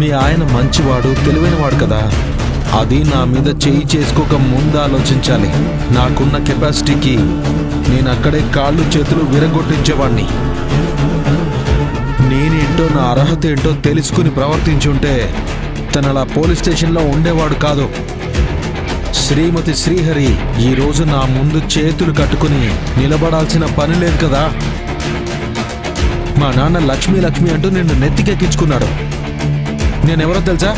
మీ ఆయన మంచివాడు, తెలివైనవాడు కదా. అది నా మీద చేయి చేసుకోక ముందు ఆలోచించాలి. నాకున్న కెపాసిటీకి నేను అక్కడే కాళ్ళు చేతులు విరగొట్టించేవాణ్ణి. నేనేంటో నా అర్హత ఏంటో తెలుసుకుని ప్రవర్తించుంటే తను అలా పోలీస్ స్టేషన్లో ఉండేవాడు కాదు. శ్రీమతి శ్రీహరి ఈరోజు నా ముందు చేతులు కట్టుకుని నిలబడాల్సిన పని లేదు కదా. మా నాన్న లక్ష్మీ లక్ష్మి అంటూ నిన్ను నెత్తికెక్కించుకున్నాడు. నేనెవరో తెలుసా?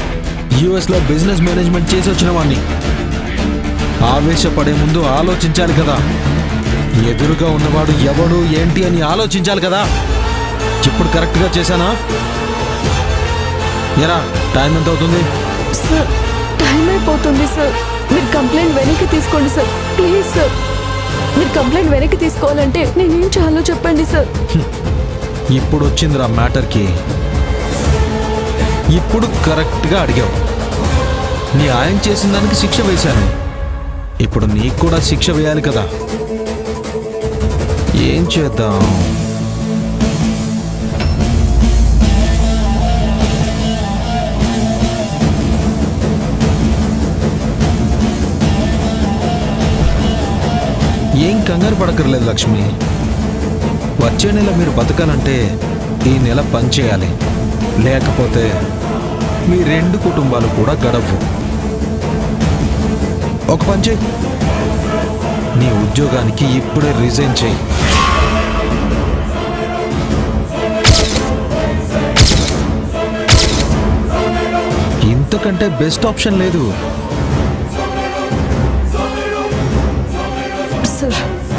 యుఎస్లో బిజినెస్ మేనేజ్మెంట్ చేసి వచ్చిన వాణ్ణి. ఆవేశపడే ముందు ఆలోచించాలి కదా. ఎదురుగా ఉన్నవాడు ఎవడు ఏంటి అని ఆలోచించాలి కదా. ఇప్పుడు కరెక్ట్గా చేశానా? ఎరా, టైం ఎంత అవుతుంది? సార్, టైం అయిపోతుంది సార్. మీరు కంప్లైంట్ వెనక్కి తీసుకోండి సార్, ప్లీజ్ సార్. మీరు కంప్లైంట్ వెనక్కి తీసుకోవాలంటే నేనేం చేయాలో చెప్పండి సార్. ఇప్పుడు వచ్చిందిరా మ్యాటర్కి. ఇప్పుడు కరెక్ట్గా అడిగావు. నీ ఆయన చేసిన దానికి శిక్ష వేశాను. ఇప్పుడు నీకు కూడా శిక్ష వేయాలి కదా. ఏం చేద్దాం? ఏం కంగారు పడక్కర్లేదు లక్ష్మి. వచ్చే నెల మీరు బతకాలంటే ఈ నెల పని చేయాలి. లేకపోతే మీ రెండు కుటుంబాలు కూడా గడవు. ఒక పని చేయి, నీ ఉద్యోగానికి ఇప్పుడే రిజైన్ చేయి. ఇంతకంటే బెస్ట్ ఆప్షన్ లేదు.